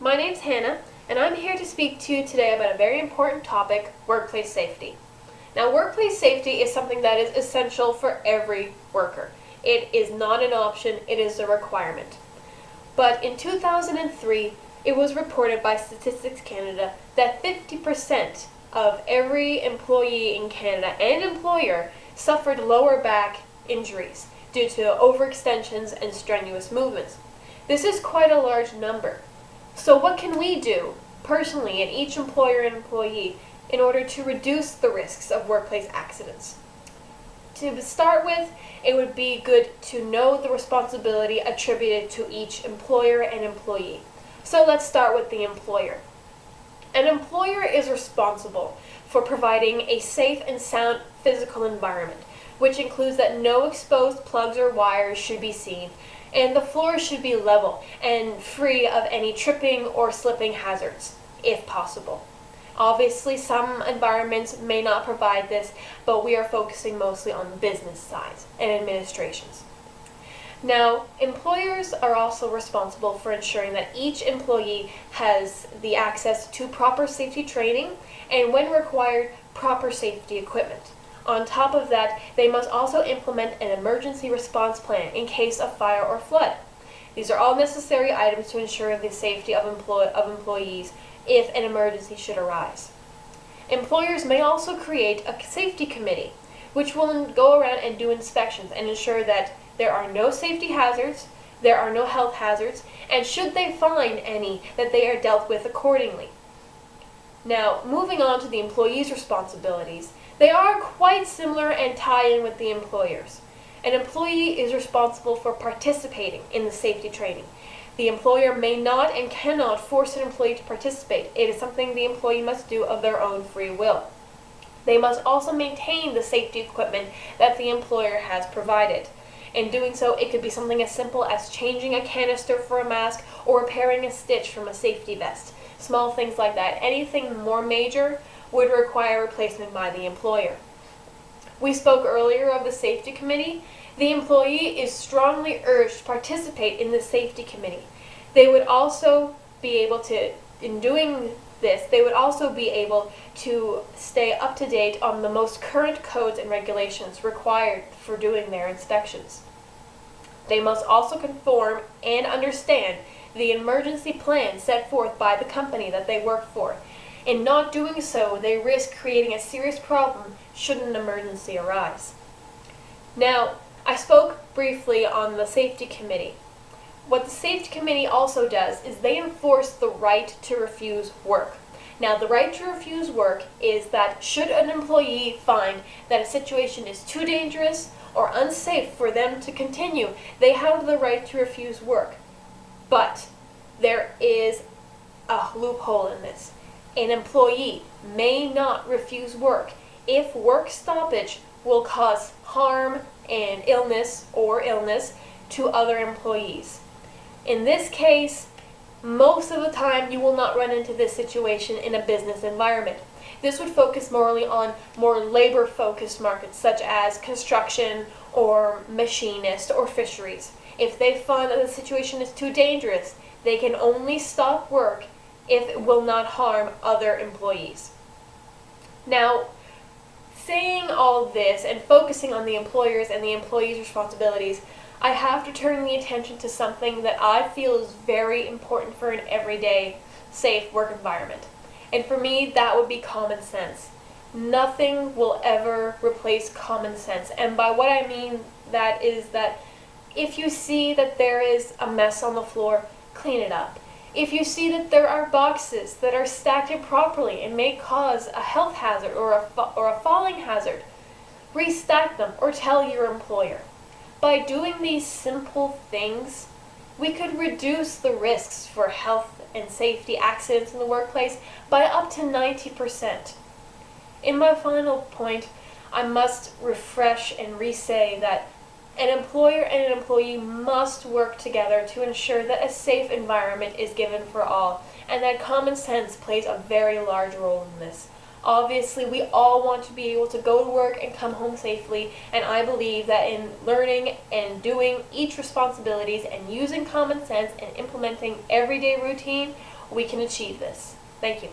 My name's Hannah, and I'm here to speak to you today about a very important topic, workplace safety. Now, workplace safety is something that is essential for every worker. It is not an option, it is a requirement. But in 2003, it was reported by Statistics Canada that 50% of every employee in Canada and employer suffered lower back injuries due to overextensions and strenuous movements. This is quite a large number. So what can we do, personally, in each employer and employee, in order to reduce the risks of workplace accidents? To start with, it would be good to know the responsibility attributed to each employer and employee. So let's start with the employer. An employer is responsible for providing a safe and sound physical environment, which includes that no exposed plugs or wires should be seen, and the floor should be level and free of any tripping or slipping hazards, if possible. Obviously, some environments may not provide this, but we are focusing mostly on the business side and administrations. Now, employers are also responsible for ensuring that each employee has the access to proper safety training and, when required, proper safety equipment. On top of that, they must also implement an emergency response plan in case of fire or flood. These are all necessary items to ensure the safety of employees if an emergency should arise. Employers may also create a safety committee, which will go around and do inspections and ensure that there are no safety hazards, there are no health hazards, and should they find any, that they are dealt with accordingly. Now, moving on to the employees' responsibilities, they are quite similar and tie in with the employers. An employee is responsible for participating in the safety training. The employer may not and cannot force an employee to participate. It is something the employee must do of their own free will. They must also maintain the safety equipment that the employer has provided. In doing so, it could be something as simple as changing a canister for a mask or repairing a stitch from a safety vest. Small things like that. Anything more major would require replacement by the employer. We spoke earlier of the safety committee. The employee is strongly urged to participate in the safety committee. They would also be able to, in doing this, they would also be able to stay up to date on the most current codes and regulations required for doing their inspections. They must also conform and understand the emergency plan set forth by the company that they work for. In not doing so, they risk creating a serious problem should an emergency arise. Now, I spoke briefly on the safety committee. What the safety committee also does is they enforce the right to refuse work. Now, the right to refuse work is that should an employee find that a situation is too dangerous or unsafe for them to continue, they have the right to refuse work. But there is a loophole in this. An employee may not refuse work if work stoppage will cause harm and illness to other employees. In this case, most of the time you will not run into this situation in a business environment. This would focus on more labor-focused markets such as construction or machinist or fisheries. If they find that the situation is too dangerous, they can only stop work if it will not harm other employees. Now, saying all this and focusing on the employers and the employees' responsibilities, I have to turn the attention to something that I feel is very important for an everyday, safe work environment. And for me, that would be common sense. Nothing will ever replace common sense. And by what I mean that is that if you see that there is a mess on the floor, clean it up. If you see that there are boxes that are stacked improperly and may cause a health hazard or a falling hazard, restack them or tell your employer. By doing these simple things, we could reduce the risks for health and safety accidents in the workplace by up to 90%. In my final point, I must refresh and re-say that an employer and an employee must work together to ensure that a safe environment is given for all, and that common sense plays a very large role in this. Obviously, we all want to be able to go to work and come home safely, and I believe that in learning and doing each responsibilities and using common sense and implementing everyday routine, we can achieve this. Thank you.